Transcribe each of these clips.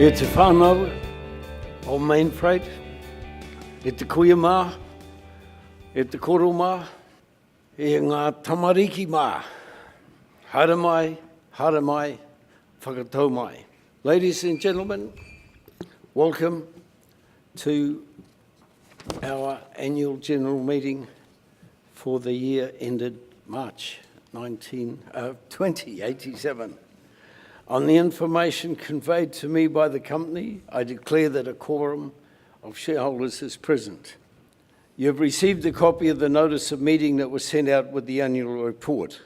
E te whānau o Mainfreight, e te kuia mā, e te koro mā, e ngā tamariki mā. Hara mai, whakatau mai. Ladies and gentlemen, welcome to our annual general meeting for the year ended March 2087. On the information conveyed to me by the company, I declare that a quorum of shareholders is present. You have received a copy of the notice of meeting that was sent out with the annual report.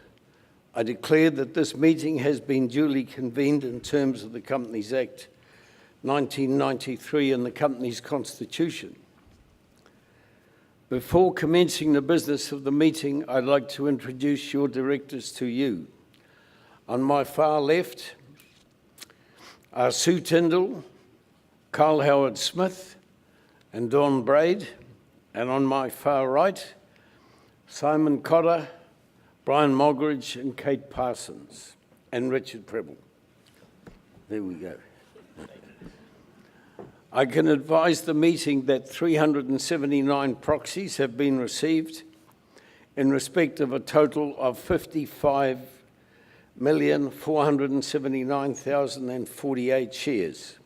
I declare that this meeting has been duly convened in terms of the Companies Act 1993 and the company's constitution. Before commencing the business of the meeting, I'd like to introduce your directors to you. On my far left are Sue Tyndall, Carl Howard Smith, and Don Braid, and on my far right, Simon Cotter, Brian Mogridge, and Kate Parsons, and Richard Preble. There we go. I can advise the meeting that 379 proxies have been received in respect of a total of 55,479,048 shares.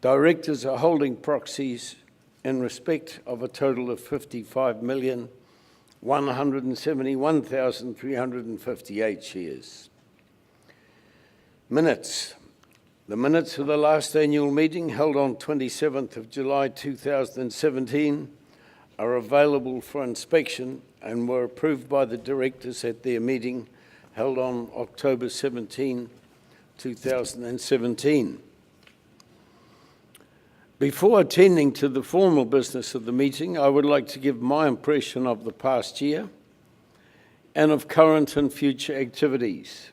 Directors are holding proxies in respect of a total of 55,171,358 shares. Minutes. The minutes of the last annual meeting held on 27th of July 2017 are available for inspection and were approved by the directors at their meeting held on October 17, 2017. Before attending to the formal business of the meeting, I would like to give my impression of the past year and of current and future activities.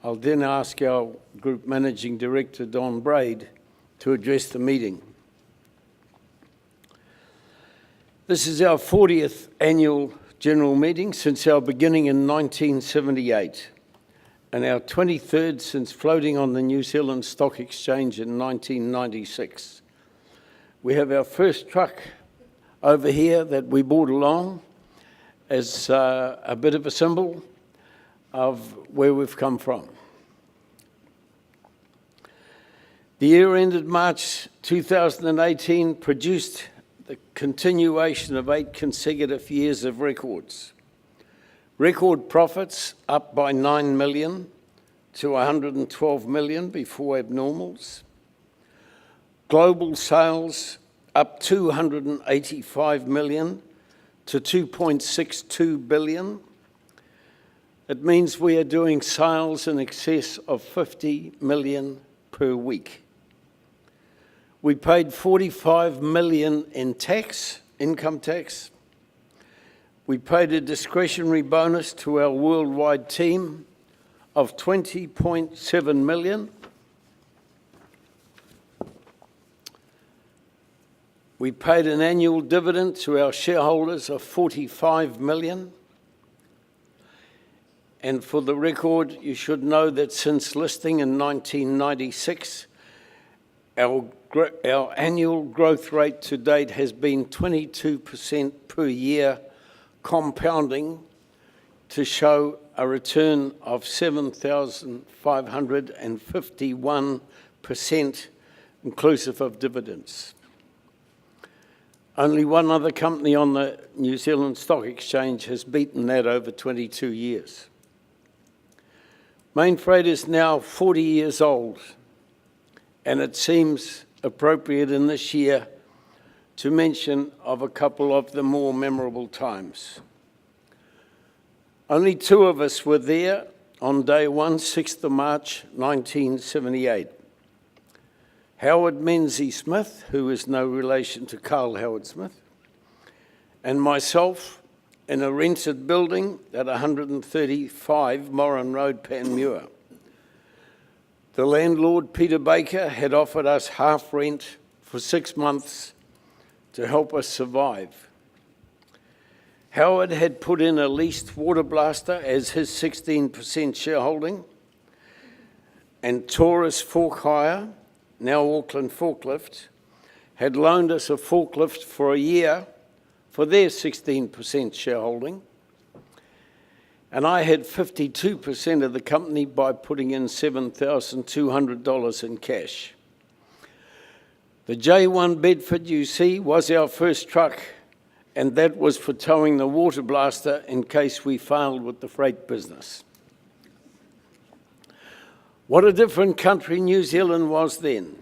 I'll then ask our Group Managing Director, Don Braid, to address the meeting. This is our 40th annual general meeting since our beginning in 1978 and our 23rd since floating on the New Zealand Stock Exchange in 1996. We have our first truck over here that we brought along as a bit of a symbol of where we've come from. The year ended March 2018 produced the continuation of 8 consecutive years of records. Record profits up by 9 million to 112 million before abnormals. Global sales up 285 million to 2.62 billion. It means we are doing sales in excess of 50 million per week. We paid 45 million in tax, income tax. We paid a discretionary bonus to our worldwide team of 20.7 million. We paid an annual dividend to our shareholders of 45 million. And for the record, you should know that since listing in 1996, our annual growth rate to date has been 22% per year, compounding to show a return of 7,551% inclusive of dividends. Only one other company on the New Zealand Stock Exchange has beaten that over 22 years. Mainfreight is now 40 years old, and it seems appropriate in this year to mention of a couple of the more memorable times. Only 2 of us were there on day 1, 6th of March, 1978. Howard Menzies Smith, who is no relation to Carl Howard Smith, and myself in a rented building at 135 Moran Road, Panmure. The landlord, Peter Baker, had offered us half rent for 6 months to help us survive. Howard had put in a leased water blaster as his 16% shareholding, and Taurus Fork Hire now Auckland Forklift, had loaned us a forklift for a year for their 16% shareholding, and I had 52% of the company by putting in $7,200 in cash. The J1 Bedford you see was our first truck, and that was for towing the water blaster in case we failed with the freight business. What a different country New Zealand was then.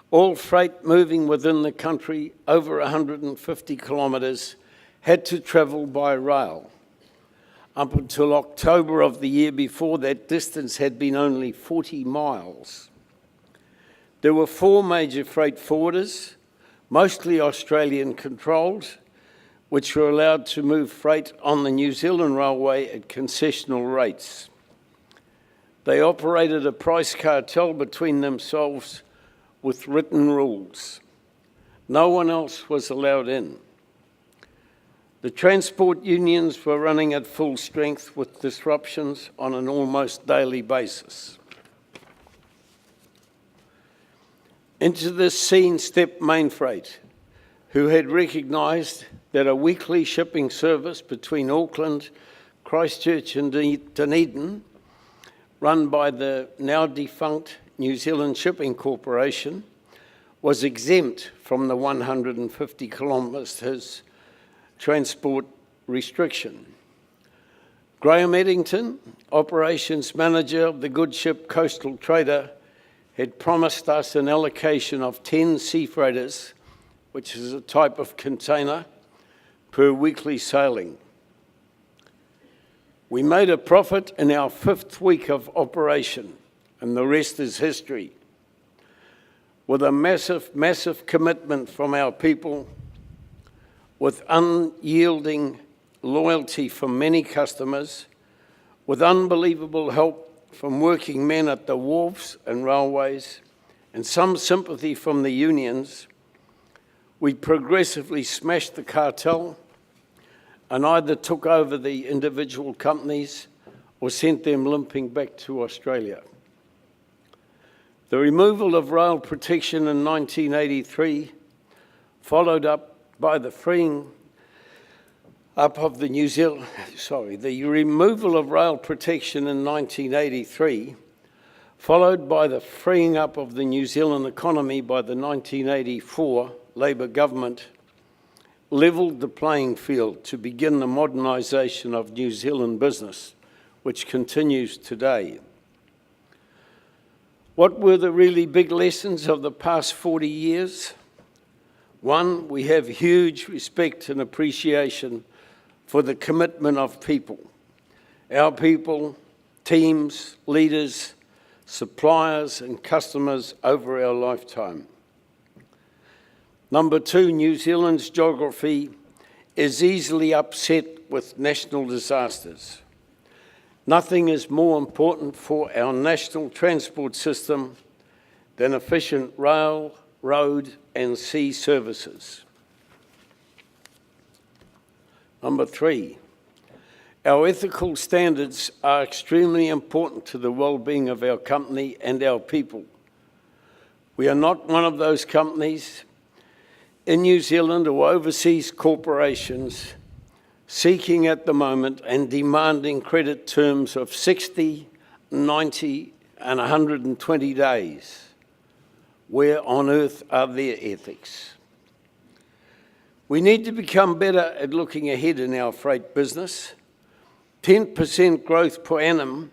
All freight moving within the country over 150 kilometres had to travel by rail. Up until October of the year before, that distance had been only 40 miles. There were 4 major freight forwarders, mostly Australian controlled, which were allowed to move freight on the New Zealand Railway at concessional rates. They operated a price cartel between themselves with written rules. No one else was allowed in. The transport unions were running at full strength with disruptions on an almost daily basis. Into this scene stepped Mainfreight, who had recognised that a weekly shipping service between Auckland, Christchurch and Dunedin, run by the now defunct New Zealand Shipping Corporation, was exempt from the 150 kilometres transport restriction. Graham Eddington, operations manager of the good ship Coastal Trader, had promised us an allocation of 10 sea freighters, which is a type of container, per weekly sailing. We made a profit in our 5th week of operation, and the rest is history. With a massive commitment from our people, with unyielding loyalty from many customers, with unbelievable help from working men at the wharves and railways, and some sympathy from the unions, we progressively smashed the cartel and either took over the individual companies or sent them limping back to Australia. The removal of rail protection in 1983, followed up by the freeing up of the the removal of rail protection in 1983, followed by the freeing up of the New Zealand economy by the 1984 Labour government, levelled the playing field to begin the modernisation of New Zealand business, which continues today. What were the really big lessons of the past 40 years? One, we have huge respect and appreciation for the commitment of people. Our people, teams, leaders, suppliers and customers over our lifetime. Number 2, New Zealand's geography is easily upset with national disasters. Nothing is more important for our national transport system than efficient rail, road and sea services. Number 3, our ethical standards are extremely important to the well-being of our company and our people. We are not one of those companies in New Zealand or overseas corporations seeking at the moment and demanding credit terms of 60, 90 and 120 days. Where on earth are their ethics? We need to become better at looking ahead in our freight business. 10% growth per annum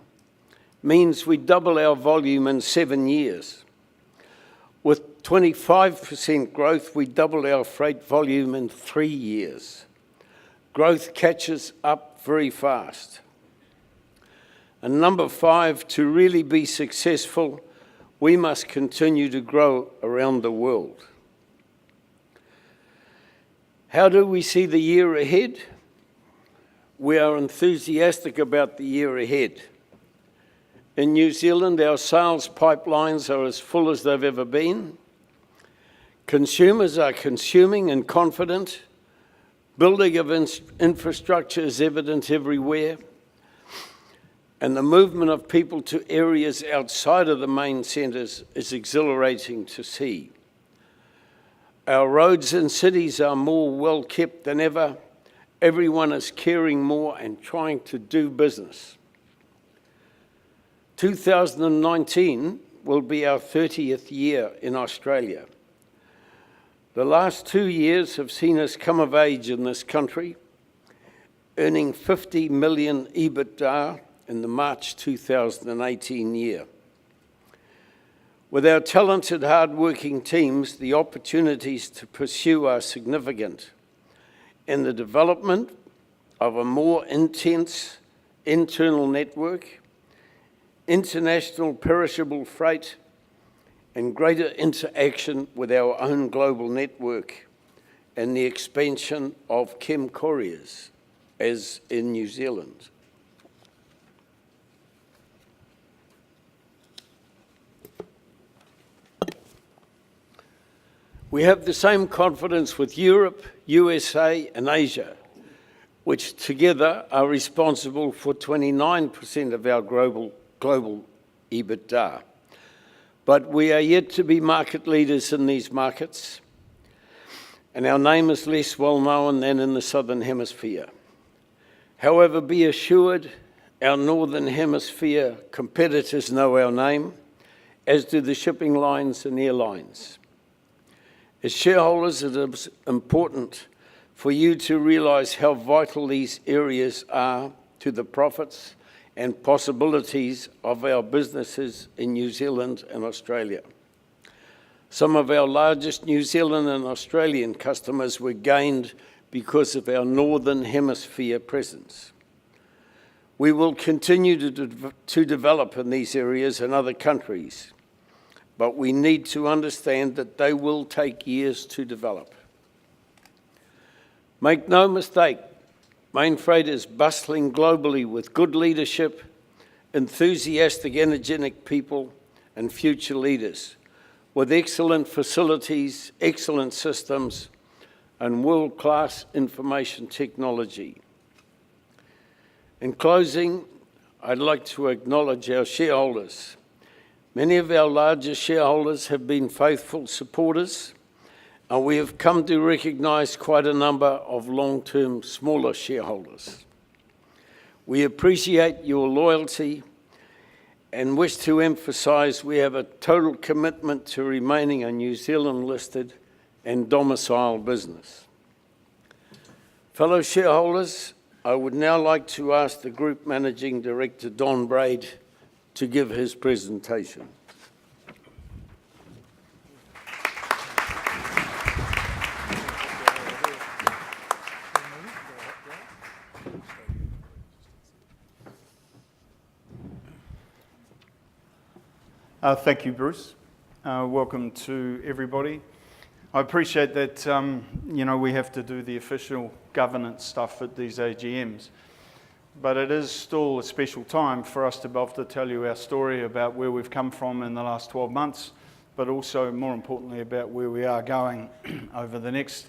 means we double our volume in 7 years. With 25% growth, we double our freight volume in 3 years. Growth catches up very fast. And number 5, to really be successful, we must continue to grow around the world. How do we see the year ahead? We are enthusiastic about the year ahead. In New Zealand, our sales pipelines are as full as they've ever been. Consumers are consuming and confident. Building of infrastructure is evident everywhere. and the movement of people to areas outside of the main centres is exhilarating to see. Our roads and cities are more well kept than ever. Everyone is caring more and trying to do business. 2019 will be our 30th year in Australia. The last 2 years have seen us come of age in this country, earning 50 million EBITDA in the March 2018 year. With our talented, hard-working teams, the opportunities to pursue are significant in the development of a more intense internal network, international perishable freight, and greater interaction with our own global network, and the expansion of chem couriers, as in New Zealand. We have the same confidence with Europe, USA, and Asia, which together are responsible for 29% of our global EBITDA. But we are yet to be market leaders in these markets, and our name is less well known than in the Southern Hemisphere. However, be assured, our Northern Hemisphere competitors know our name, as do the shipping lines and airlines. As shareholders, it is important for you to realise how vital these areas are to the profits and possibilities of our businesses in New Zealand and Australia. Some of our largest New Zealand and Australian customers were gained because of our Northern Hemisphere presence. We will continue to develop in these areas and other countries, but we need to understand that they will take years to develop. Make no mistake, Mainfreight is bustling globally with good leadership, enthusiastic, energetic people, and future leaders, with excellent facilities, excellent systems, and world-class information technology. In closing, I'd like to acknowledge our shareholders. Many of our largest shareholders have been faithful supporters, and we have come to recognise quite a number of long-term smaller shareholders. We appreciate your loyalty and wish to emphasise we have a total commitment to remaining a New Zealand-listed and domiciled business. Fellow shareholders, I would now like to ask the Group Managing Director, Don Braid, to give his presentation. Thank you, Bruce. Welcome to everybody. I appreciate that, we have to do the official governance stuff at these AGMs, but it is still a special time for us to be able to tell you our story about where we've come from in the last 12 months, but also, more importantly, about where we are going over the next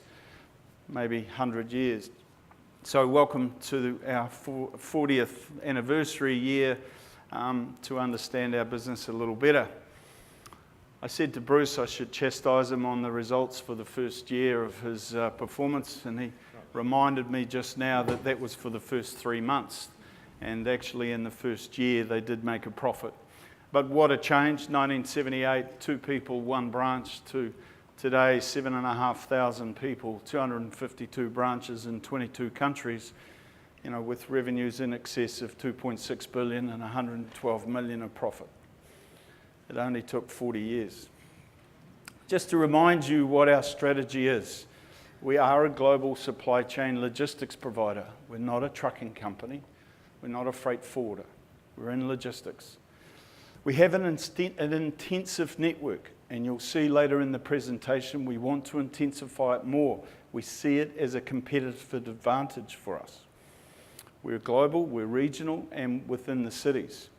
maybe 100 years. So welcome to our 40th anniversary year to understand our business a little better. I said to Bruce I should chastise him on the results for the first year of his performance, and he reminded me just now that that was for the first 3 months, and actually in the first year they did make a profit. But what a change, 1978, 2 people, 1 branch, to today 7,500 people, 252 branches in 22 countries, with revenues in excess of 2.6 billion and 112 million of profit. It only took 40 years. Just to remind you what our strategy is, we are a global supply chain logistics provider. We're not a trucking company. We're not a freight forwarder. We're in logistics. We have an intensive network, and you'll see later in the presentation we want to intensify it more. We see it as a competitive advantage for us. We're global, we're regional, and within the cities.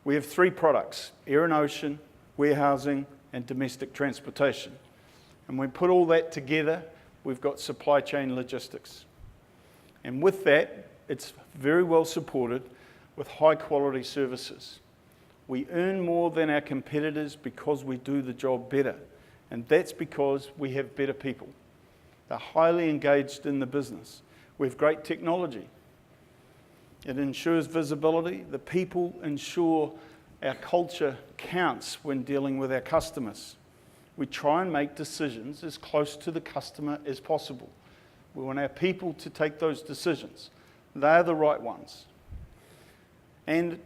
We have 3 products: air and ocean, warehousing, and domestic transportation. And when we put all that together, we've got supply chain logistics. And with that, it's very well supported with high quality services. We earn more than our competitors because we do the job better, and that's because we have better people. They're highly engaged in the business. We have great technology. It ensures visibility. The people ensure our culture counts when dealing with our customers. We try and make decisions as close to the customer as possible. We want our people to take those decisions. They are the right ones. And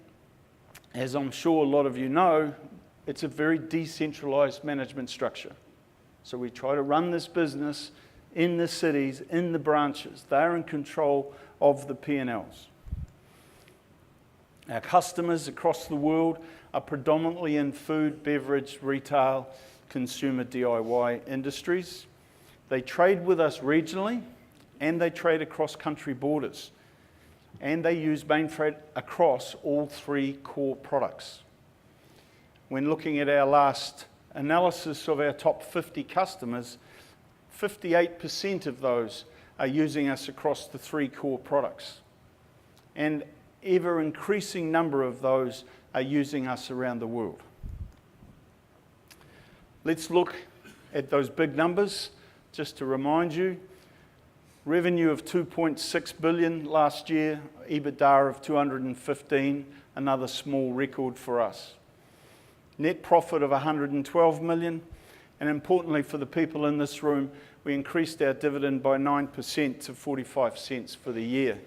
as I'm sure a lot of you know, it's a very decentralized management structure. So we try to run this business in the cities, in the branches. They're in control of the P&Ls. Our customers across the world are predominantly in food, beverage, retail, consumer DIY industries. They trade with us regionally, and they trade across country borders. And they use Mainfreight across all three core products. When looking at our last analysis of our top 50 customers, 58% of those are using us across the three core products. And ever increasing number of those are using us around the world. Let's look at those big numbers just to remind you. Revenue of 2.6 billion last year, EBITDA of 215, another small record for us. Net profit of 112 million, and importantly for the people in this room, we increased our dividend by 9% to 45 cents for the year.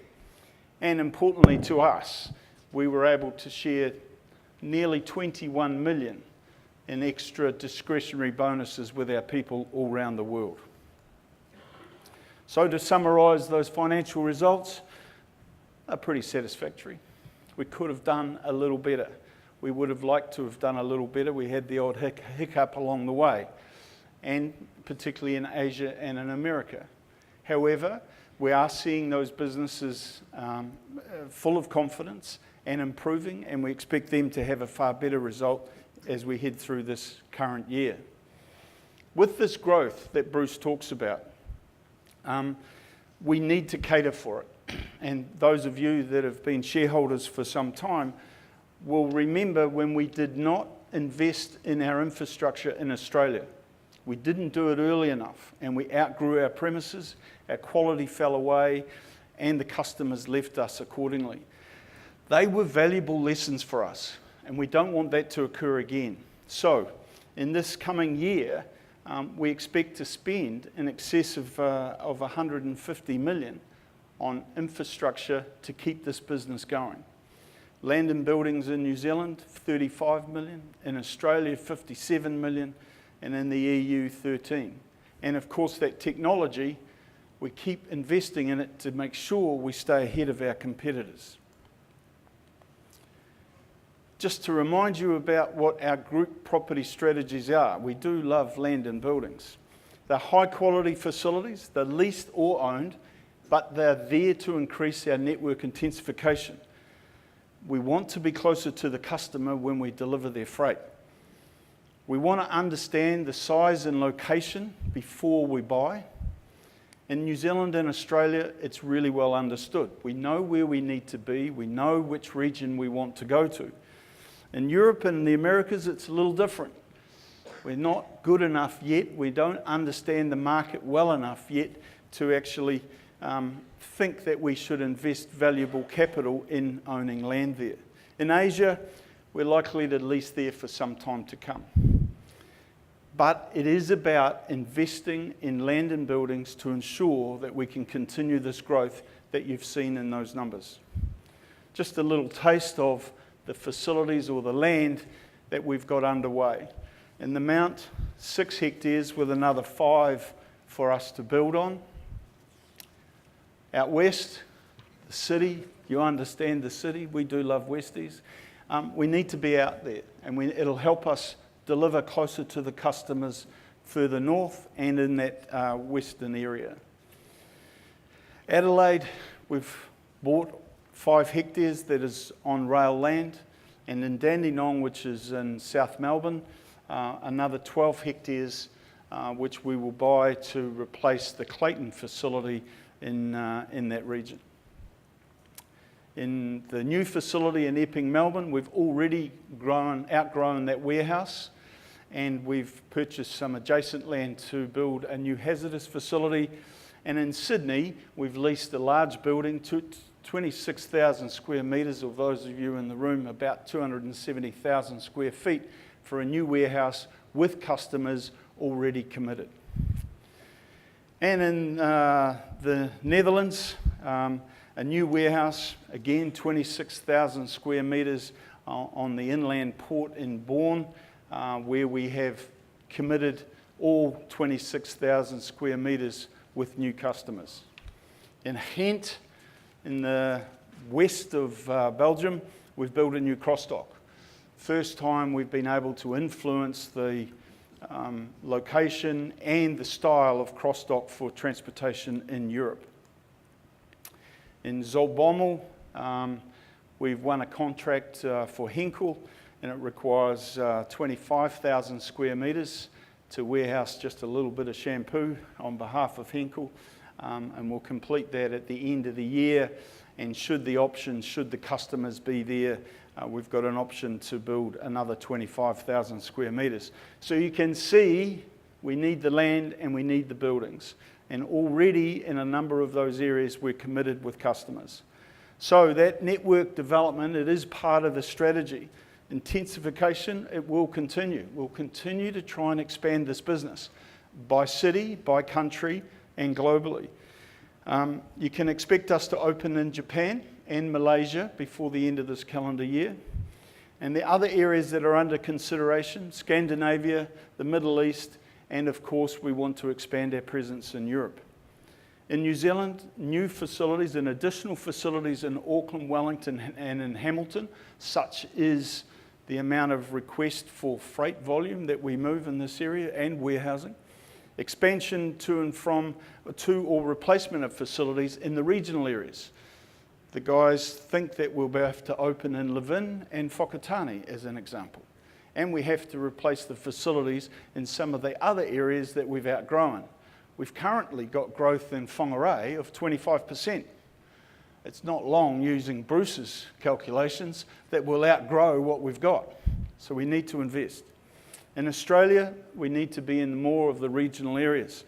And importantly to us, we were able to share nearly 21 million in extra discretionary bonuses with our people all around the world. So to summarise those financial results, are pretty satisfactory. We could have done a little better. We would have liked to have done a little better. We had the odd hiccup along the way, and particularly in Asia and in America. However, we are seeing those businesses full of confidence and improving, and we expect them to have a far better result as we head through this current year. With this growth that Bruce talks about, we need to cater for it. And those of you that have been shareholders for some time will remember when we did not invest in our infrastructure in Australia. We didn't do it early enough, and we outgrew our premises, our quality fell away, and the customers left us accordingly. They were valuable lessons for us, and we don't want that to occur again. So, in this coming year, we expect to spend in excess of 150 million on infrastructure to keep this business going. Land and buildings in New Zealand, 35 million, in Australia, 57 million, and in the EU, 13. And of course, that technology, we keep investing in it to make sure we stay ahead of our competitors. Just to remind you about what our group property strategies are, we do love land and buildings. They're high quality facilities, they're leased or owned, but they're there to increase our network intensification. We want to be closer to the customer when we deliver their freight. We want to understand the size and location before we buy. In New Zealand and Australia, it's really well understood. We know where we need to be, we know which region we want to go to. In Europe and the Americas, it's a little different. We're not good enough yet. We don't understand the market well enough yet to actually think that we should invest valuable capital in owning land there. In Asia, we're likely to lease there for some time to come. But it is about investing in land and buildings to ensure that we can continue this growth that you've seen in those numbers. Just a little taste of the facilities or the land that we've got underway. In the Mount, 6 hectares with another 5 for us to build on. Out west, the city, you understand the city, we do love Westies. We need to be out there, and it'll help us deliver closer to the customers further north and in that western area. Adelaide, we've bought 5 hectares that is on rail land, and in Dandenong, which is in South Melbourne, another 12 hectares which we will buy to replace the Clayton facility in that region. In the new facility in Epping, Melbourne, we've already outgrown that warehouse, and we've purchased some adjacent land to build a new hazardous facility. And in Sydney, we've leased a large building, 26,000 square metres, or those of you in the room, about 270,000 square feet, for a new warehouse with customers already committed. And in the Netherlands, a new warehouse, again 26,000 square metres on the inland port in Bourne, where we have committed all 26,000 square metres with new customers. In Ghent, in the west of Belgium, we've built a new cross-dock. First time we've been able to influence the location and the style of cross-dock for transportation in Europe. In Zaltbommel, we've won a contract for Henkel, and it requires 25,000 square metres to warehouse just a little bit of shampoo on behalf of Henkel, and we'll complete that at the end of the year. And should the customers be there, we've got an option to build another 25,000 square metres. So you can see we need the land and we need the buildings. And already in a number of those areas, we're committed with customers. So that network development, it is part of the strategy. Intensification, it will continue. We'll continue to try and expand this business by city, by country, and globally. You can expect us to open in Japan and Malaysia before the end of this calendar year. And the other areas that are under consideration, Scandinavia, the Middle East, and of course we want to expand our presence in Europe. In New Zealand, new facilities and additional facilities in Auckland, Wellington, and in Hamilton, such is the amount of request for freight volume that we move in this area, and warehousing. Expansion to or replacement of facilities in the regional areas. The guys think that we'll have to open in Levin and Whakatane as an example. And we have to replace the facilities in some of the other areas that we've outgrown. We've currently got growth in Whangarei of 25%. It's not long, using Bruce's calculations, that we'll outgrow what we've got. So we need to invest. In Australia, we need to be in more of the regional areas.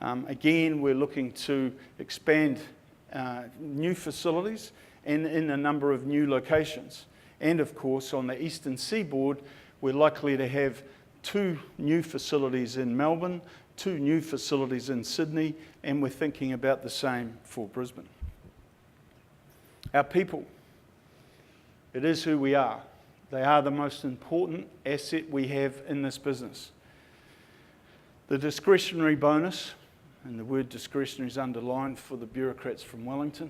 Again, we're looking to expand new facilities and in a number of new locations. And of course, on the eastern seaboard, we're likely to have 2 new facilities in Melbourne, 2 new facilities in Sydney, and we're thinking about the same for Brisbane. Our people, it is who we are. They are the most important asset we have in this business. The discretionary bonus, and the word discretionary is underlined for the bureaucrats from Wellington,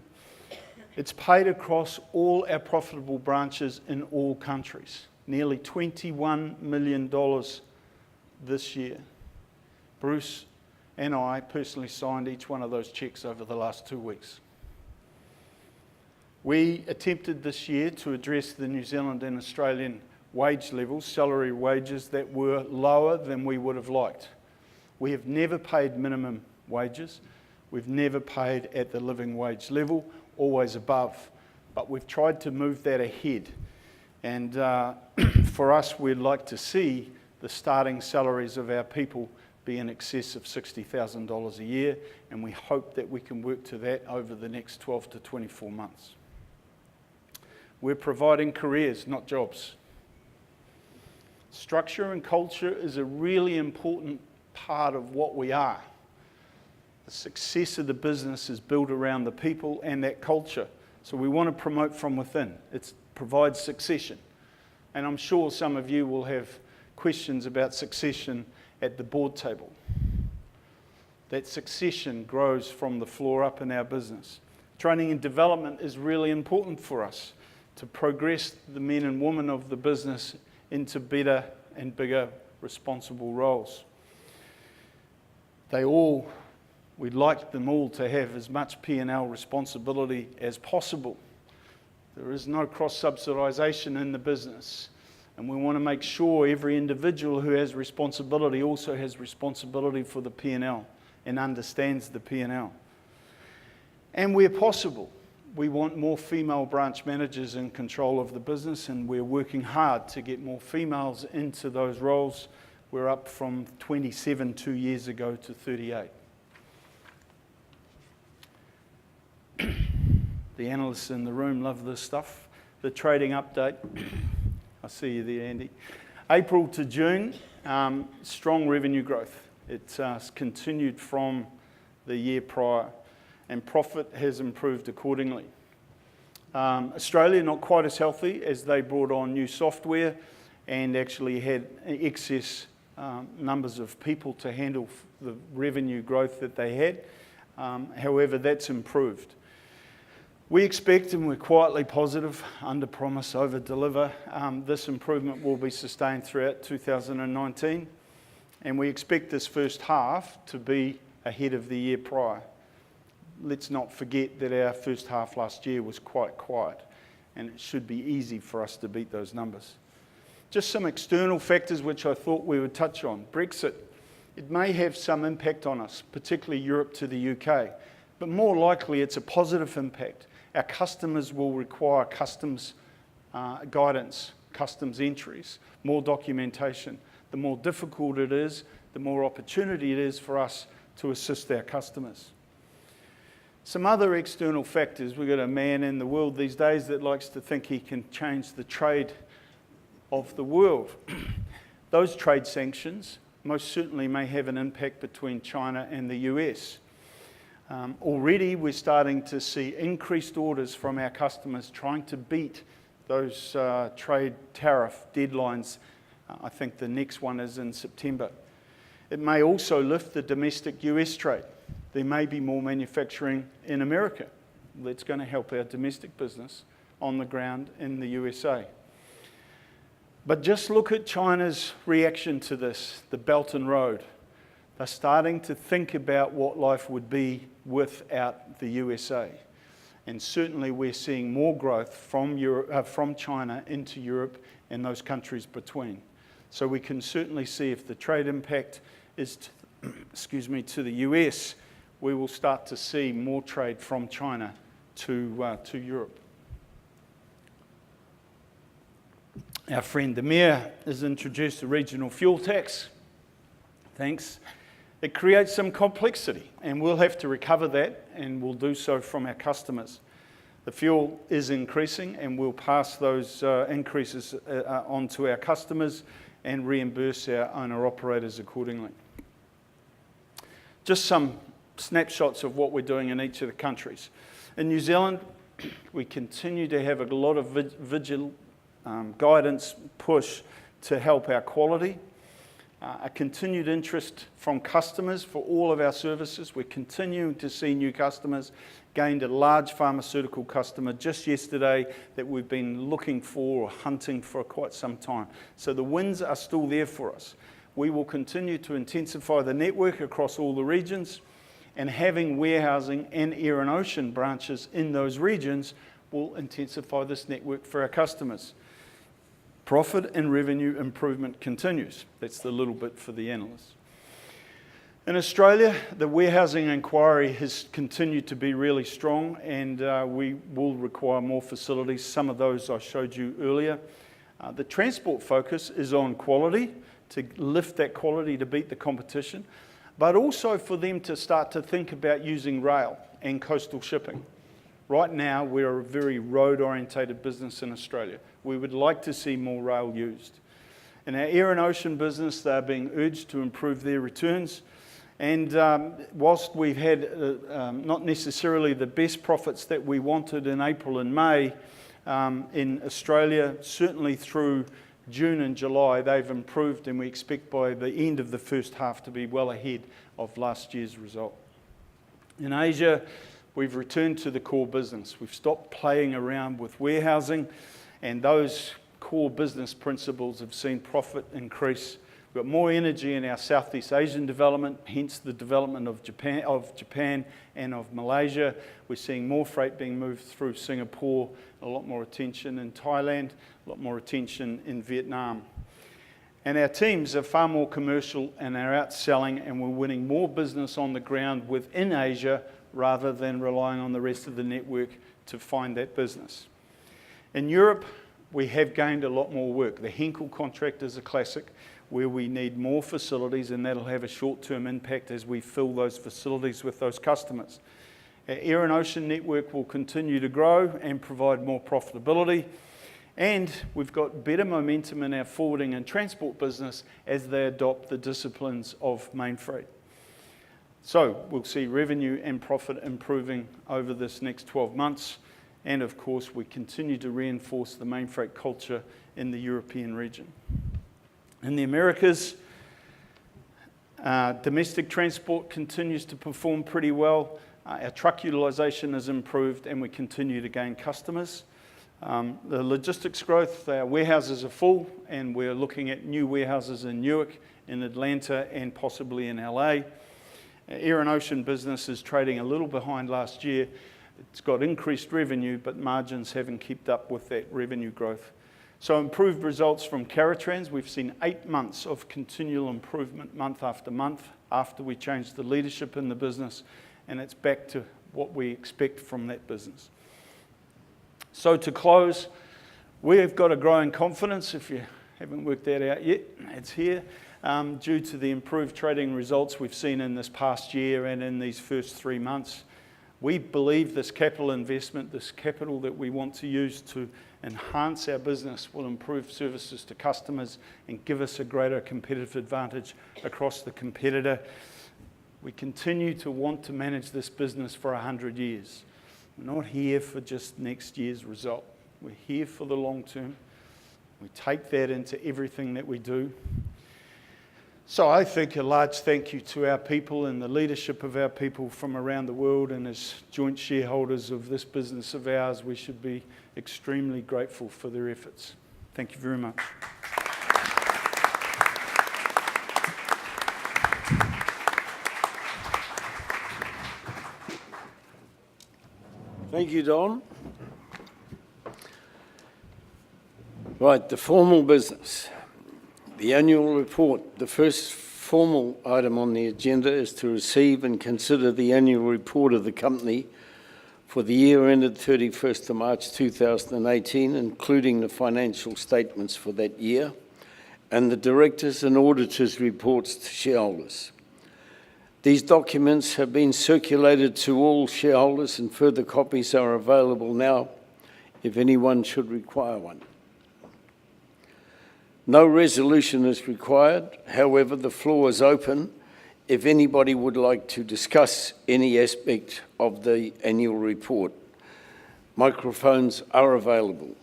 it's paid across all our profitable branches in all countries. Nearly $21 million this year. Bruce and I personally signed each one of those cheques over the last 2 weeks. We attempted this year to address the New Zealand and Australian wage levels, salary wages that were lower than we would have liked. We have never paid minimum wages. We've never paid at the living wage level, always above. But we've tried to move that ahead. And for us, we'd like to see the starting salaries of our people be in excess of $60,000 a year, and we hope that we can work to that over the next 12 to 24 months. We're providing careers, not jobs. Structure and culture is a really important part of what we are. The success of the business is built around the people and that culture. So we want to promote from within. It provides succession. And I'm sure some of you will have questions about succession at the board table. That succession grows from the floor up in our business. Training and development is really important for us to progress the men and women of the business into better and bigger responsible roles. We'd like them all to have as much P&L responsibility as possible. There is no cross-subsidisation in the business, and we want to make sure every individual who has responsibility also has responsibility for the P&L and understands the P&L. And where possible, We want more female branch managers in control of the business, and we're working hard to get more females into those roles. We're up from 27 2 years ago to 38. The analysts in the room love this stuff. The trading update. I see you there, Andy. April to June, strong revenue growth. It's continued from the year prior, and profit has improved accordingly. Australia, not quite as healthy, as they brought on new software and actually had excess numbers of people to handle the revenue growth that they had. However, that's improved. We expect, and we're quietly positive, under promise, over deliver, this improvement will be sustained throughout 2019, and we expect this first half to be ahead of the year prior. Let's not forget that our first half last year was quite quiet, and it should be easy for us to beat those numbers. Just some external factors which I thought we would touch on. Brexit, it may have some impact on us, particularly Europe to the UK, but more likely it's a positive impact. Our customers will require customs guidance, customs entries, more documentation. The more difficult it is, the more opportunity it is for us to assist our customers. Some other external factors. We've got a man in the world these days that likes to think he can change the trade of the world. Those trade sanctions most certainly may have an impact between China and the US. Already we're starting to see increased orders from our customers trying to beat those trade tariff deadlines. I think the next one is in September. It may also lift the domestic US trade. There may be more manufacturing in America. That's going to help our domestic business on the ground in the USA. But just look at China's reaction to this, the Belt and Road. They're starting to think about what life would be without the USA. And certainly we're seeing more growth from China into Europe and those countries between. So we can certainly see if the trade impact is to the US, we will start to see more trade from China to Europe. Our friend the Mayor has introduced a regional fuel tax. Thanks. It creates some complexity, and we'll have to recover that, and we'll do so from our customers. The fuel is increasing, and we'll pass those increases on to our customers and reimburse our owner-operators accordingly. Just some snapshots of what we're doing in each of the countries. In New Zealand, we continue to have a lot of vigil guidance push to help our quality. A continued interest from customers for all of our services. We're continuing to see new customers. Gained a large pharmaceutical customer just yesterday that we've been looking for or hunting for quite some time. So the wins are still there for us. We will continue to intensify the network across all the regions, and having warehousing and air and ocean branches in those regions will intensify this network for our customers. Profit and revenue improvement continues. That's the little bit for the analysts. In Australia, the warehousing inquiry has continued to be really strong, and we will require more facilities. Some of those I showed you earlier. The transport focus is on quality, to lift that quality to beat the competition, but also for them to start to think about using rail and coastal shipping. Right now, we're a very road-orientated business in Australia. We would like to see more rail used. In our air and ocean business, they're being urged to improve their returns. And whilst we've had not necessarily the best profits that we wanted in April and May in Australia, certainly through June and July, they've improved, and we expect by the end of the first half to be well ahead of last year's result. In Asia, we've returned to the core business. We've stopped playing around with warehousing, and those core business principles have seen profit increase. We've got more energy in our Southeast Asian development, hence the development of Japan and of Malaysia. We're seeing more freight being moved through Singapore, a lot more attention in Thailand, a lot more attention in Vietnam. And our teams are far more commercial and are out selling, and we're winning more business on the ground within Asia rather than relying on the rest of the network to find that business. In Europe, we have gained a lot more work. The Henkel contract is a classic where we need more facilities, and that'll have a short-term impact as we fill those facilities with those customers. Our air and ocean network will continue to grow and provide more profitability. And we've got better momentum in our forwarding and transport business as they adopt the disciplines of Mainfreight. So we'll see revenue and profit improving over this next 12 months. And of course, we continue to reinforce the Mainfreight culture in the European region. In the Americas, domestic transport continues to perform pretty well. Our truck utilisation has improved and we continue to gain customers. The logistics growth, our warehouses are full, and we're looking at new warehouses in Newark, in Atlanta, and possibly in LA. Our air and ocean business is trading a little behind last year. It's got increased revenue, but margins haven't kept up with that revenue growth. So improved results from Caratrans. We've seen 8 months of continual improvement month after month after we changed the leadership in the business, and it's back to what we expect from that business. So to close, we've got a growing confidence. If you haven't worked that out yet, it's here. Due to the improved trading results we've seen in this past year and in these first 3 months, we believe this capital investment, this capital that we want to use to enhance our business, will improve services to customers and give us a greater competitive advantage across the competitor. We continue to want to manage this business for 100 years. We're not here for just next year's result. We're here for the long term. We take that into everything that we do. So I think a large thank you to our people and the leadership of our people from around the world, and as joint shareholders of this business of ours, we should be extremely grateful for their efforts. Thank you very much. Thank you, Don. Right, the formal business. The annual report. The first formal item on the agenda is to receive and consider the annual report of the company for the year ended 31st of March 2018, including the financial statements for that year, and the directors' and auditors' reports to shareholders. These documents have been circulated to all shareholders, and further copies are available now if anyone should require one. No resolution is required. However, the floor is open if anybody would like to discuss any aspect of the annual report. Microphones are available.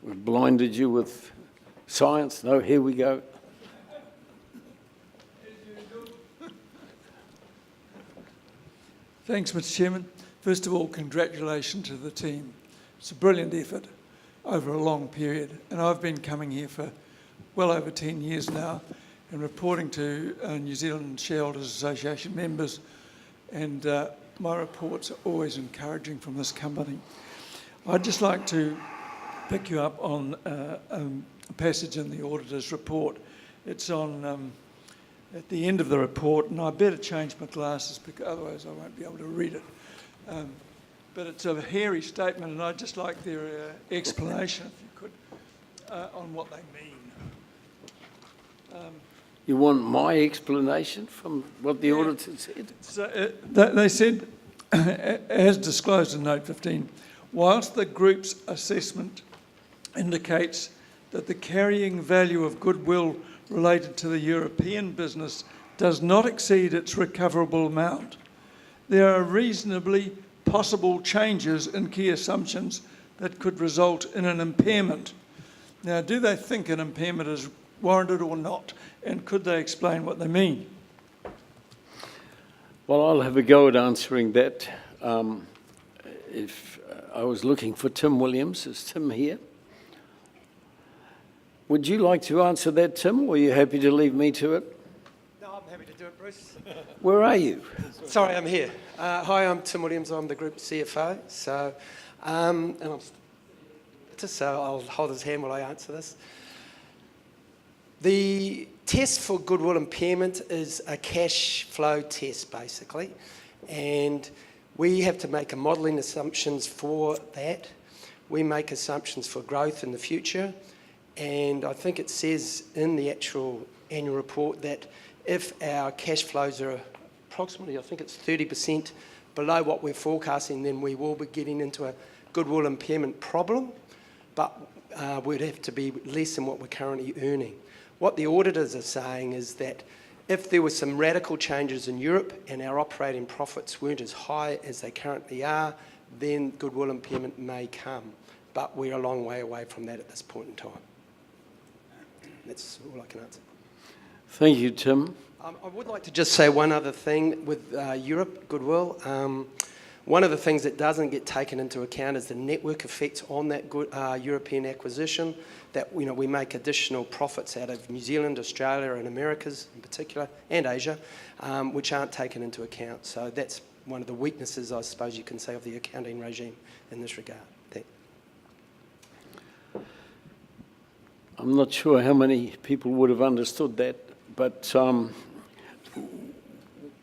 We've blinded you with science. No, here we go. Thanks, Mr. Chairman. First of all, congratulations to the team. It's a brilliant effort over a long period, and I've been coming here for well over 10 years now and reporting to New Zealand Shareholders Association members, and my reports are always encouraging from this company. I'd just like to pick you up on a passage in the auditor's report. It's on at the end of the report, and I better change my glasses because otherwise I won't be able to read it. But it's a hairy statement, and I'd just like their explanation, if you could, on what they mean. You want my explanation from what the auditor said? So, they said, as disclosed in Note 15, whilst the group's assessment indicates that the carrying value of goodwill related to the European business does not exceed its recoverable amount, there are reasonably possible changes in key assumptions that could result in an impairment. Now, do they think an impairment is warranted or not? And could they explain what they mean? Well, I'll have a go at answering that. If I was looking for Tim Williams, is Tim here? Would you like to answer that, Tim, or are you happy to leave me to it? No, I'm happy to do it, Bruce. Where are you? Sorry, I'm here. Hi, I'm Tim Williams. I'm the Group CFO. So Just so I'll hold his hand while I answer this. The test for goodwill impairment is a cash flow test, basically, and we have to make a modelling assumptions for that. We make assumptions for growth in the future, and I think it says in the actual annual report that if our cash flows are approximately, I think it's 30% below what we're forecasting, then we will be getting into a goodwill impairment problem, but we'd have to be less than what we're currently earning. What the auditors are saying is that if there were some radical changes in Europe and our operating profits weren't as high as they currently are, then goodwill impairment may come. But we're a long way away from that at this point in time. That's all I can answer. Thank you, Tim. I would like to just say one other thing with Europe goodwill. One of the things that doesn't get taken into account is the network effects on that European acquisition, that we make additional profits out of New Zealand, Australia and Americas in particular, and Asia, which aren't taken into account. So that's one of the weaknesses, I suppose you can say, of the accounting regime in this regard. I'm not sure how many people would have understood that, but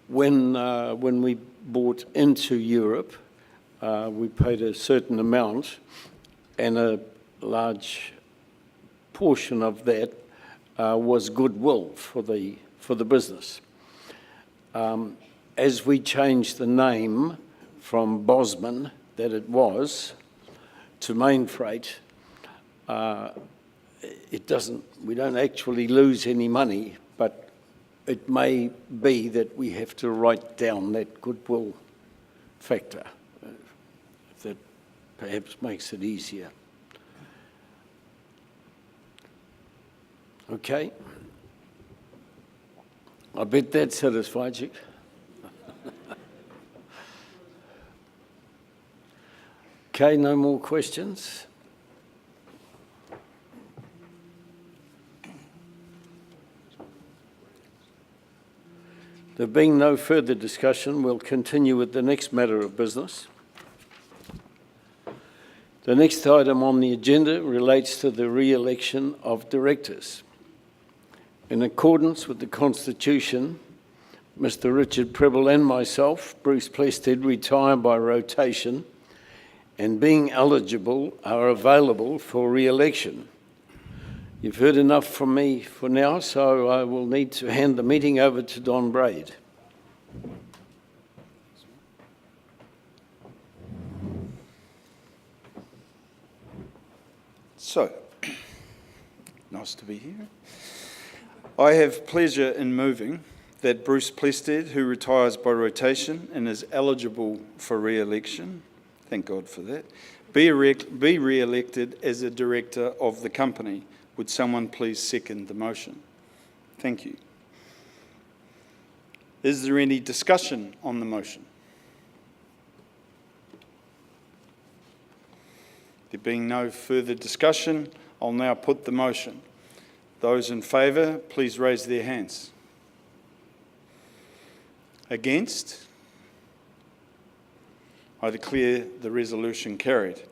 when we bought into Europe, we paid a certain amount, and a large portion of that was goodwill for the business. As we changed the name from Bosman, that it was, to Mainfreight, we don't actually lose any money, but it may be that we have to write down that goodwill factor. If that perhaps makes it easier. Okay. I bet that satisfied you. Okay, no more questions? There being no further discussion, we'll continue with the next matter of business. The next item on the agenda relates to the re-election of directors. In accordance with the Constitution, Mr. Richard Prebble and myself, Bruce Plested, retire by rotation and, being eligible, are available for re-election. You've heard enough from me for now, so I will need to hand the meeting over to Don Braid. So, nice to be here. I have pleasure in moving that Bruce Plested, who retires by rotation and is eligible for re-election, thank God for that, be re-elected as a director of the company. Would someone please second the motion? Thank you. Is there any discussion on the motion? There being no further discussion, I'll now put the motion. Those in favour, please raise their hands. Against? I declare the resolution carried.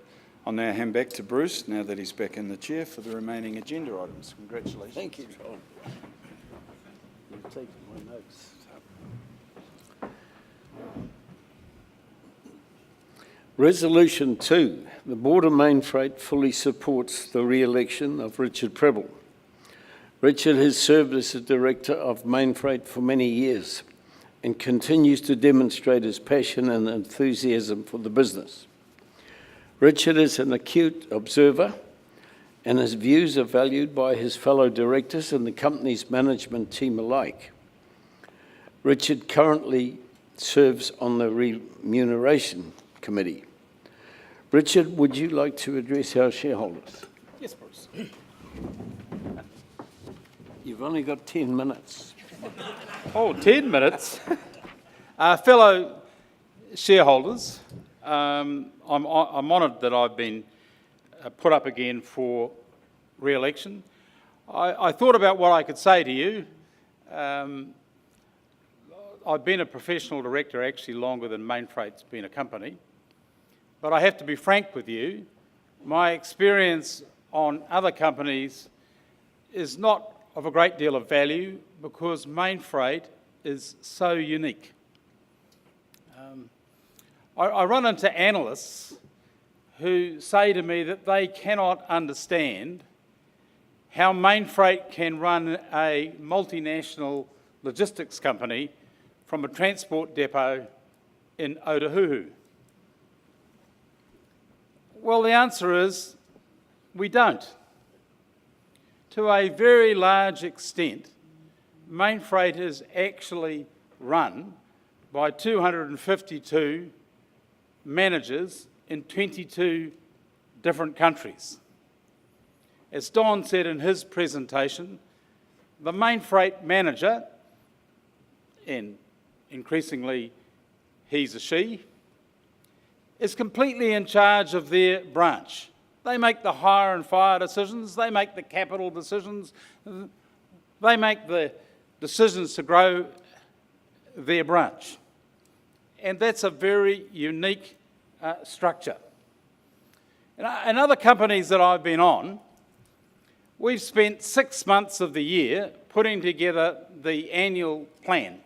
I'll now hand back to Bruce, now that he's back in the chair, for the remaining agenda items. Congratulations. Thank you, John. You've taken my notes. Resolution 2. The Board of Mainfreight fully supports the re-election of Richard Prebble. Richard has served as a director of Mainfreight for many years and continues to demonstrate his passion and enthusiasm for the business. Richard is an acute observer, and his views are valued by his fellow directors and the company's management team alike. Richard currently serves on the Remuneration Committee. Richard, would you like to address our shareholders? Yes, Bruce. You've only got 10 minutes. Oh, 10 minutes. Fellow shareholders, I'm honoured that I've been put up again for re-election. I thought about what I could say to you. I've been a professional director actually longer than Mainfreight's been a company. But I have to be frank with you, my experience on other companies is not of a great deal of value because Mainfreight is so unique. I run into analysts who say to me that they cannot understand how Mainfreight can run a multinational logistics company from a transport depot in Otahuhu. Well, the answer is we don't. To a very large extent, Mainfreight is actually run by 252 managers in 22 different countries. As Don said in his presentation, the Mainfreight manager, and increasingly he's a she, is completely in charge of their branch. They make the hire and fire decisions, they make the capital decisions, they make the decisions to grow their branch. And that's a very unique structure. In other companies that I've been on, we've spent 6 months of the year putting together the annual plan.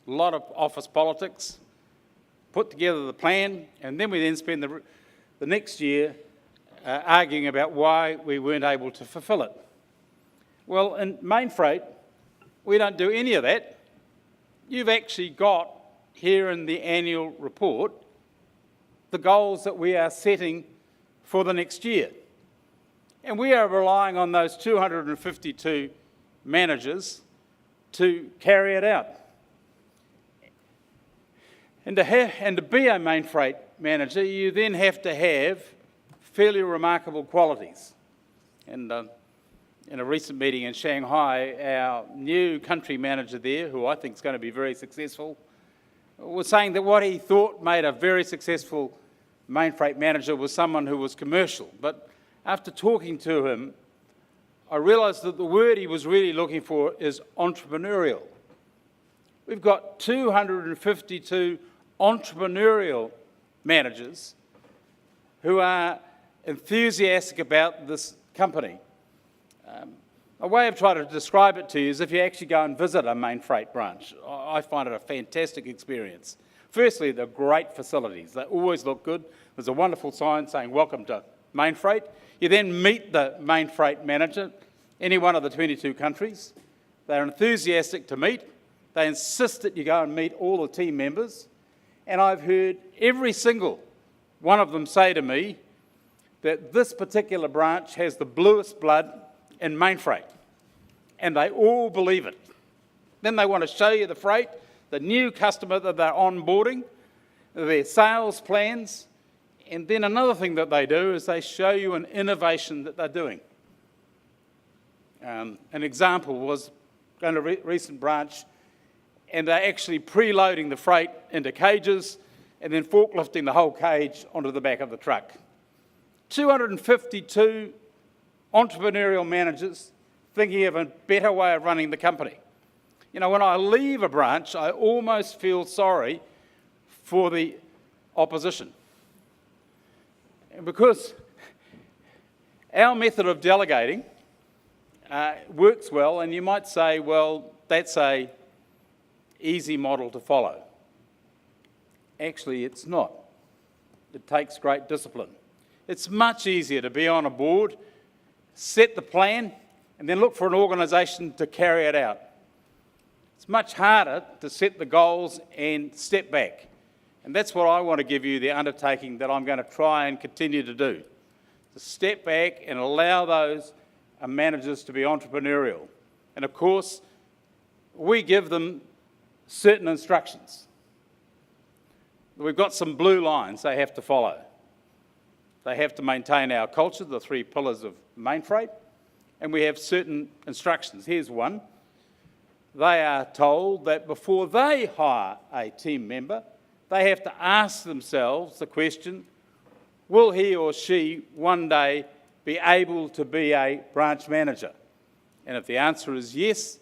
A lot of office politics, put together the plan, and then we spend the next year arguing about why we weren't able to fulfil it. Well, in Mainfreight, we don't do any of that. You've actually got here in the annual report the goals that we are setting for the next year. And we are relying on those 252 managers to carry it out. And to be a Mainfreight manager, you then have to have fairly remarkable qualities. And in a recent meeting in Shanghai, our new country manager there, who I think is going to be very successful, was saying that what he thought made a very successful Mainfreight manager was someone who was commercial. But after talking to him, I realised that the word he was really looking for is entrepreneurial. We've got 252 entrepreneurial managers who are enthusiastic about this company. A way of trying to describe it to you is if you actually go and visit a Mainfreight branch. I find it a fantastic experience. Firstly, they're great facilities. They always look good. There's a wonderful sign saying, "Welcome to Mainfreight." You then meet the Mainfreight manager, any one of the 22 countries. They're enthusiastic to meet. They insist that you go and meet all the team members. And I've heard every single one of them say to me that this particular branch has the bluest blood in Mainfreight. And they all believe it. Then they want to show you the freight, the new customer that they're onboarding, their sales plans. And then another thing that they do is they show you an innovation that they're doing. An example was going to a recent branch, and they're actually preloading the freight into cages and then forklifting the whole cage onto the back of the truck. 252 entrepreneurial managers thinking of a better way of running the company. You know, when I leave a branch, I almost feel sorry for the opposition. And because our method of delegating works well, and you might say, well, that's an easy model to follow. Actually, it's not. It takes great discipline. It's much easier to be on a board, set the plan, and then look for an organisation to carry it out. It's much harder to set the goals and step back. And that's what I want to give you the undertaking that I'm going to try and continue to do. To step back and allow those managers to be entrepreneurial. And of course, we give them certain instructions. We've got some blue lines they have to follow. They have to maintain our culture, the 3 pillars of Mainfreight, and we have certain instructions. Here's one. They are told that before they hire a team member, they have to ask themselves the question, will he or she one day be able to be a branch manager? And if the answer is yes,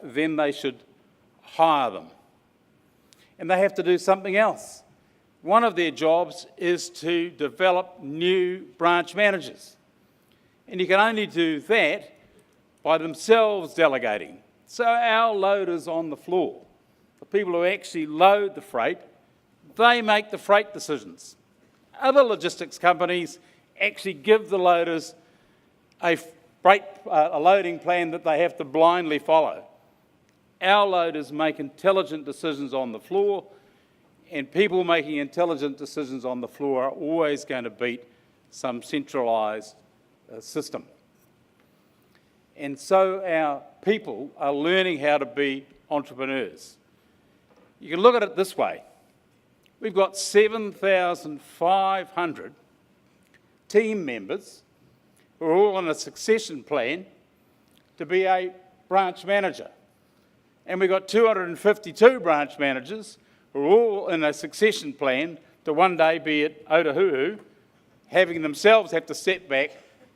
then they should hire them. And they have to do something else. one of their jobs is to develop new branch managers. And you can only do that by themselves delegating. So our loaders on the floor, the people who actually load the freight, they make the freight decisions. Other logistics companies actually give the loaders a loading plan that they have to blindly follow. Our loaders make intelligent decisions on the floor, and people making intelligent decisions on the floor are always going to beat some centralised system. And so our people are learning how to be entrepreneurs. You can look at it this way. We've got 7,500 team members who are all on a succession plan to be a branch manager. And we've got 252 branch managers who are all in a succession plan to one day be at Otahuhu, having themselves have to step back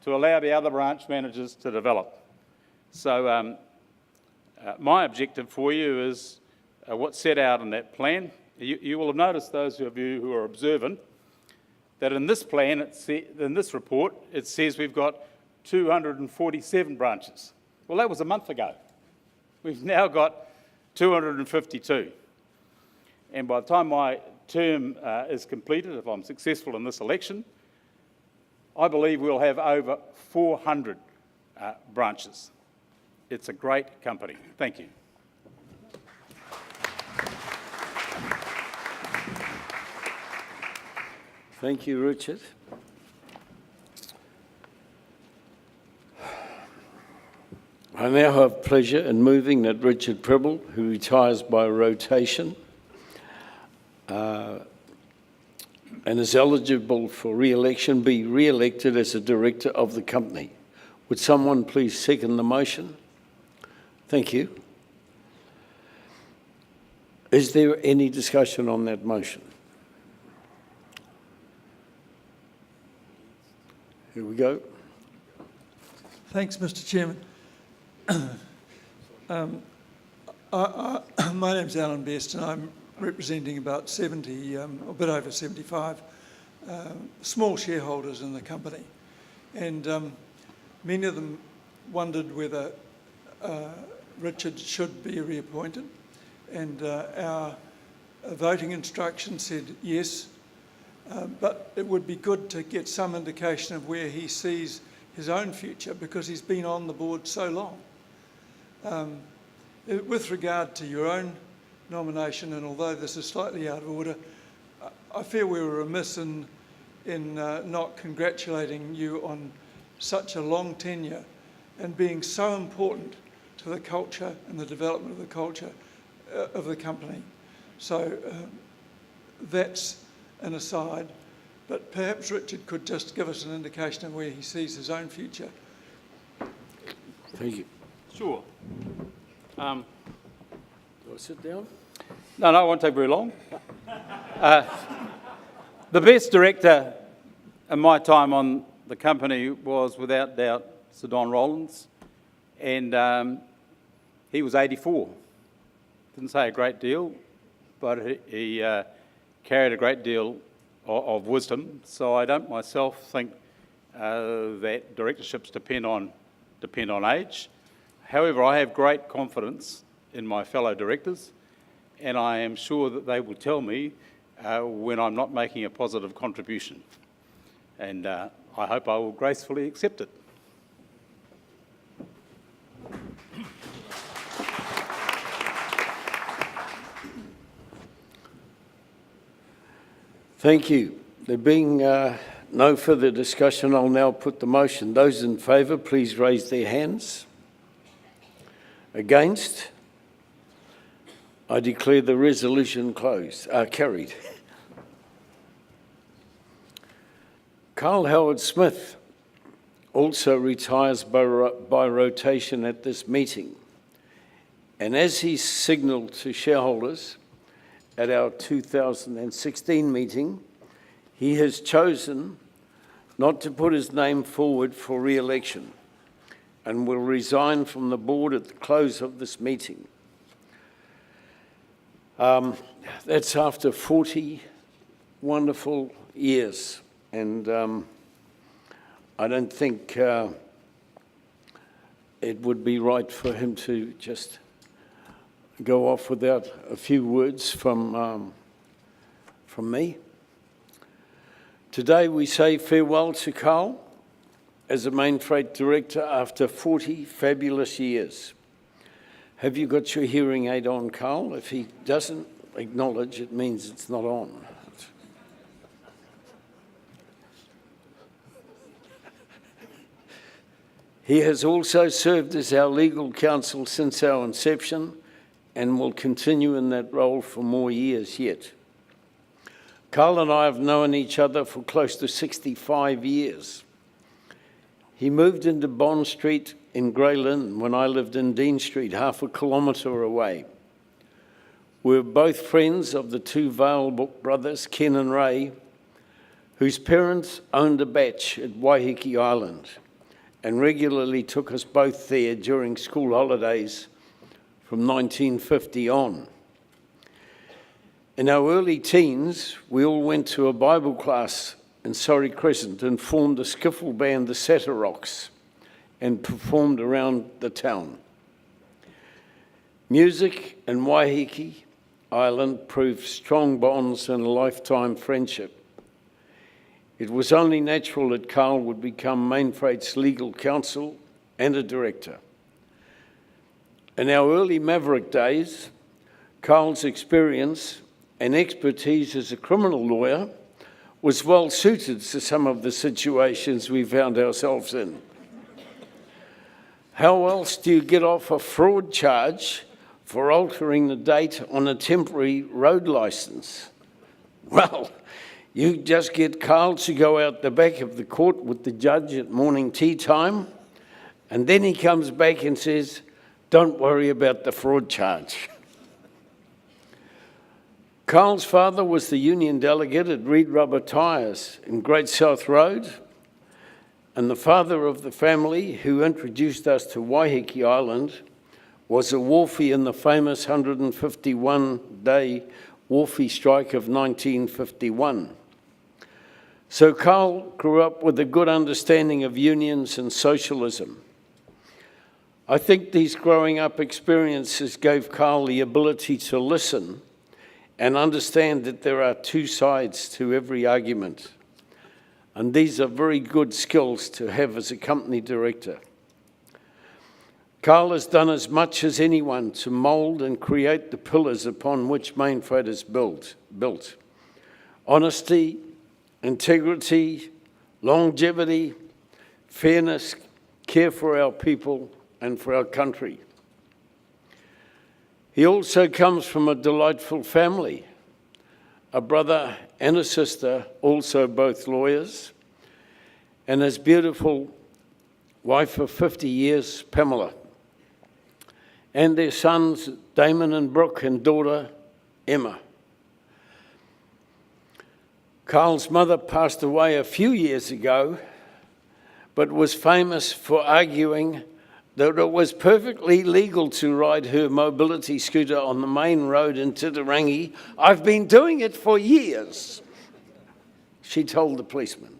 to allow the other branch managers to develop. So my objective for you is what's set out in that plan. You will have noticed, those of you who are observant, that in this plan, in this report, it says we've got 247 branches. Well, that was a month ago. We've now got 252. And by the time my term is completed, if I'm successful in this election, I believe we'll have over 400 branches. It's a great company. Thank you. Thank you, Richard. I now have pleasure in moving that Richard Pribble, who retires by rotation and is eligible for re-election, be re-elected as a director of the company. Would someone please second the motion? Thank you. Is there any discussion on that motion? Here we go. Thanks, Mr. Chairman. My name's Alan Best, and I'm representing about 70, a bit over 75 small shareholders in the company. And many of them wondered whether Richard should be reappointed. And our voting instruction said yes, but it would be good to get some indication of where he sees his own future, because he's been on the board so long. With regard to your own nomination, and although this is slightly out of order, I feel we were remiss in not congratulating you on such a long tenure and being so important to the culture and the development of the culture of the company. So that's an aside, but perhaps Richard could just give us an indication of where he sees his own future. Thank you. Sure. Do I sit down? No, it won't take very long. The best director in my time on the company was, without doubt, Sir Don Rowlands, and he was 84. Didn't say a great deal, but he carried a great deal of wisdom, so I don't myself think that directorships depend on age. However, I have great confidence in my fellow directors, and I am sure that they will tell me when I'm not making a positive contribution. And I hope I will gracefully accept it. Thank you. There being no further discussion, I'll now put the motion. Those in favour, please raise their hands. Against? I declare the resolution carried. Carl Howard Smith also retires by rotation at this meeting. And as he signalled to shareholders at our 2016 meeting, he has chosen not to put his name forward for re-election and will resign from the board at the close of this meeting. That's after 40 wonderful years, and I don't think it would be right for him to just go off without a few words from me. Today we say farewell to Carl as a Mainfreight director after 40 fabulous years. Have you got your hearing aid on, Carl? If he doesn't acknowledge, it means it's not on. He has also served as our legal counsel since our inception and will continue in that role for more years yet. Carl and I have known each other for close to 65 years. He moved into Bond Street in Grey Lynn when I lived in Dean Street, half a kilometre away. We were both friends of the two Vale brothers, Ken and Ray, whose parents owned a batch at Waiheke Island and regularly took us both there during school holidays from 1950 on. In our early teens, we all went to a Bible class in Surrey Crescent and formed a skiffle band, the Satterrocks, and performed around the town. Music and Waiheke Island proved strong bonds and a lifetime friendship. It was only natural that Carl would become Mainfreight's legal counsel and a director. In our early Maverick days, Carl's experience and expertise as a criminal lawyer was well suited to some of the situations we found ourselves in. How else do you get off a fraud charge for altering the date on a temporary road licence? Well, you just get Carl to go out the back of the court with the judge at morning tea time, and then he comes back and says, "Don't worry about the fraud charge." Carl's father was the union delegate at Reed Rubber Tyres in Great South Road, and the father of the family who introduced us to Waiheke Island was a wharfie in the famous 151-day wharfie strike of 1951. So Carl grew up with a good understanding of unions and socialism. I think these growing up experiences gave Carl the ability to listen and understand that there are two sides to every argument. And these are very good skills to have as a company director. Carl has done as much as anyone to mould and create the pillars upon which Mainfreight is built. Honesty, integrity, longevity, fairness, care for our people and for our country. He also comes from a delightful family, a brother and a sister, also both lawyers, and his beautiful wife of 50 years, Pamela, and their sons, Damon and Brooke, and daughter, Emma. Carl's mother passed away a few years ago, but was famous for arguing that it was perfectly legal to ride her mobility scooter on the main road in Titirangi. "I've been doing it for years," she told the policeman.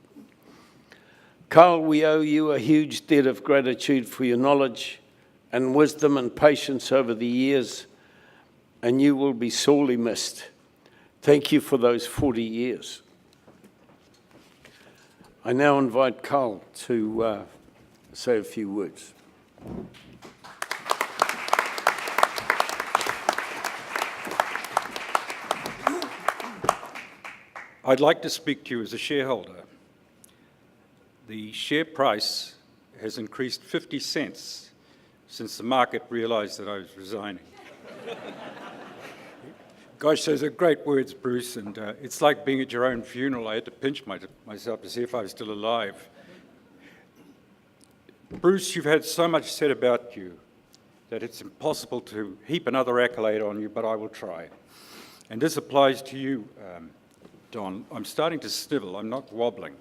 Carl, we owe you a huge debt of gratitude for your knowledge and wisdom and patience over the years, and you will be sorely missed. Thank you for those 40 years. I now invite Carl to say a few words. I'd like to speak to you as a shareholder. The share price has increased 50 cents since the market realised that I was resigning. Gosh, those are great words, Bruce, and it's like being at your own funeral. I had to pinch myself to see if I was still alive. Bruce, you've had so much said about you that it's impossible to heap another accolade on you, but I will try. And this applies to you, Don. I'm starting to snivel. I'm not wobbling.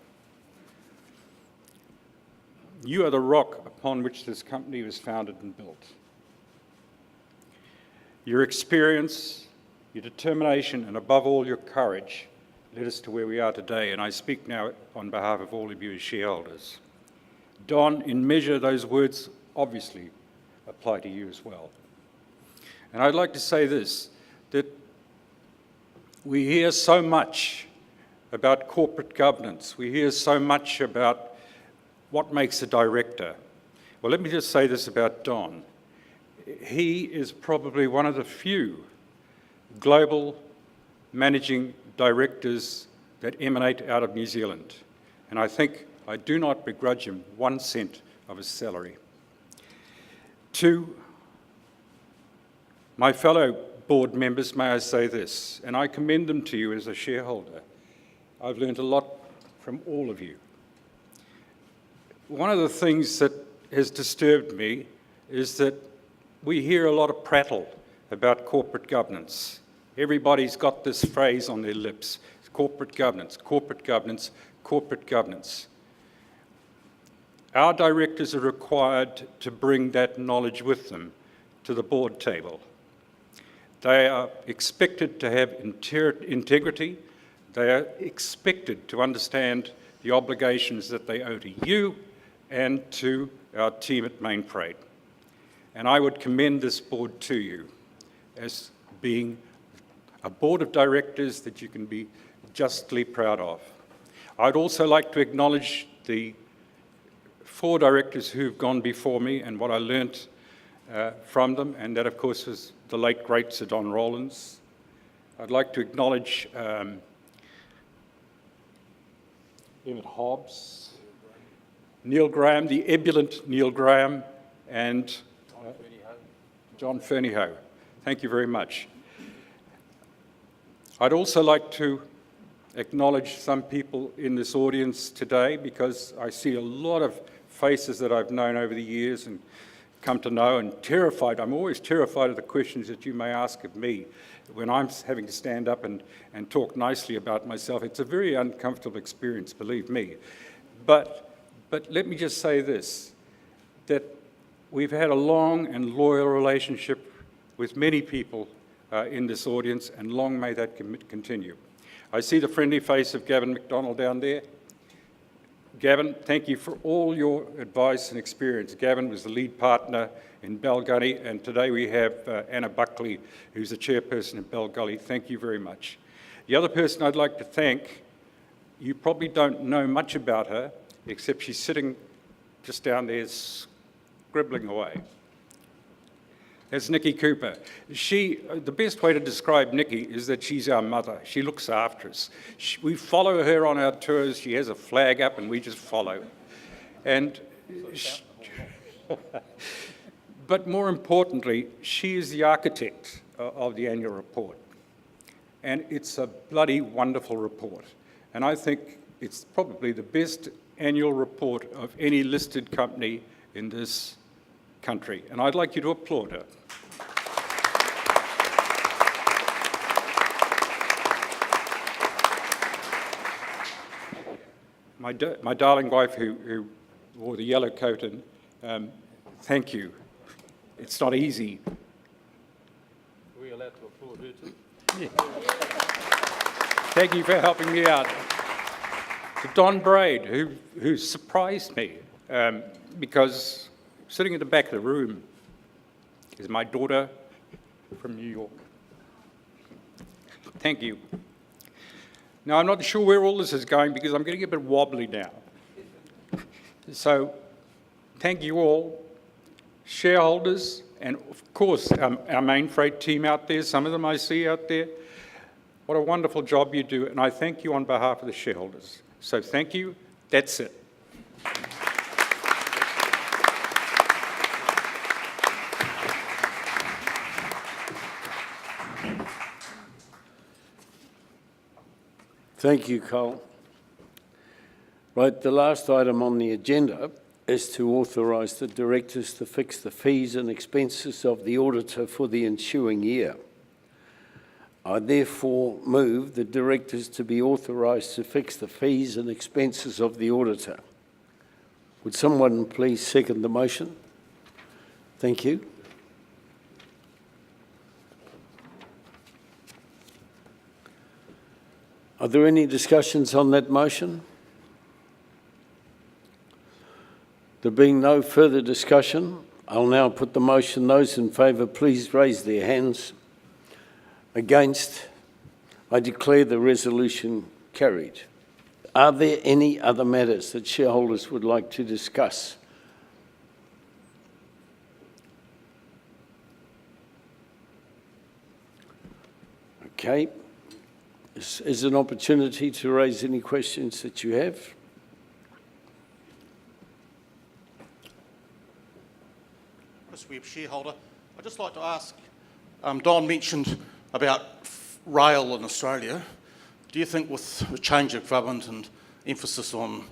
You are the rock upon which this company was founded and built. Your experience, your determination, and above all, your courage led us to where we are today, and I speak now on behalf of all of you as shareholders. Don, in measure, those words obviously apply to you as well. And I'd like to say this, that we hear so much about corporate governance. We hear so much about what makes a director. Well, let me just say this about Don. He is probably one of the few global managing directors that emanate out of New Zealand. And I do not begrudge him 1 cent of his salary. To my fellow board members, may I say this, and I commend them to you as a shareholder. I've learned a lot from all of you. One of the things that has disturbed me is that we hear a lot of prattle about corporate governance. Everybody's got this phrase on their lips, corporate governance, corporate governance, corporate governance. Our directors are required to bring that knowledge with them to the board table. They are expected to have integrity. They are expected to understand the obligations that they owe to you and to our team at Mainfreight. And I would commend this board to you as being a board of directors that you can be justly proud of. I'd also like to acknowledge the 4 directors who've gone before me and what I learnt from them, and that, of course, was the late, great Sir Don Rowlands. I'd like to acknowledge Emmett Hobbs, Neil Graham, the ebullient Neil Graham, and John Fernyhough. Thank you very much. I'd also like to acknowledge some people in this audience today, because I see a lot of faces that I've known over the years and come to know, and terrified. I'm always terrified of the questions that you may ask of me when I'm having to stand up and talk nicely about myself. It's a very uncomfortable experience, believe me. But let me just say this, that we've had a long and loyal relationship with many people in this audience, and long may that continue. I see the friendly face of Gavin McDonald down there. Gavin, thank you for all your advice and experience. Gavin was the lead partner in Balgully, and today we have Anna Buckley, who's the chairperson of Balgully. Thank you very much. The other person I'd like to thank, you probably don't know much about her, except she's sitting just down there scribbling away. That's Nikki Cooper. The best way to describe Nikki is that she's our mother. She looks after us. We follow her on our tours. She has a flag up and we just follow. But more importantly, she is the architect of the annual report. And it's a bloody wonderful report. And I think it's probably the best annual report of any listed company in this country. And I'd like you to applaud her. My darling wife who wore the yellow coat, and thank you. It's not easy. Are we allowed to applaud her too? Yeah. Thank you for helping me out. To Don Braid, who surprised me, because sitting at the back of the room is my daughter from New York. Thank you. Now, I'm not sure where all this is going because I'm getting a bit wobbly now. So, thank you all, shareholders, and of course, our Mainfreight team out there, some of them I see out there. What a wonderful job you do, and I thank you on behalf of the shareholders. So thank you, that's it. Thank you, Cole. Right, the last item on the agenda is to authorise the directors to fix the fees and expenses of the auditor for the ensuing year. I therefore move the directors to be authorised to fix the fees and expenses of the auditor. Would someone please second the motion? Thank you. Are there any discussions on that motion? There being no further discussion, I'll now put the motion. Those in favour, please raise their hands. Against? I declare the resolution carried. Are there any other matters that shareholders would like to discuss? Okay. This is an opportunity to raise any questions that you have. Chris Webb, shareholder. I'd just like to ask, Don mentioned about rail in Australia. Do you think with the change of government and emphasis on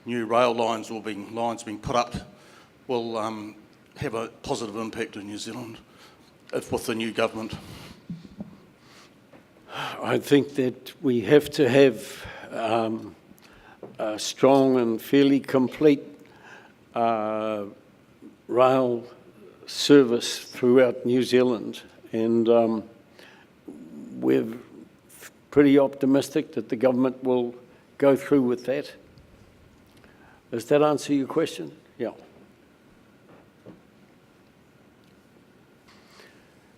new rail lines or lines being put up will have a positive impact in New Zealand with the new government? I think that we have to have a strong and fairly complete rail service throughout New Zealand, and we're pretty optimistic that the government will go through with that. Does that answer your question? Yeah.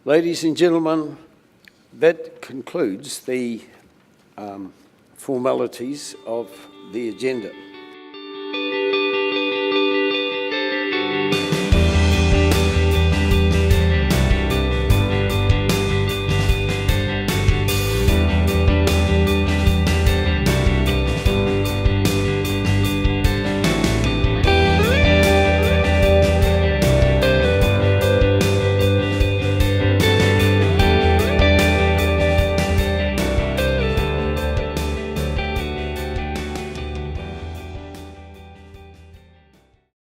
Ladies and gentlemen, that concludes the formalities of the agenda.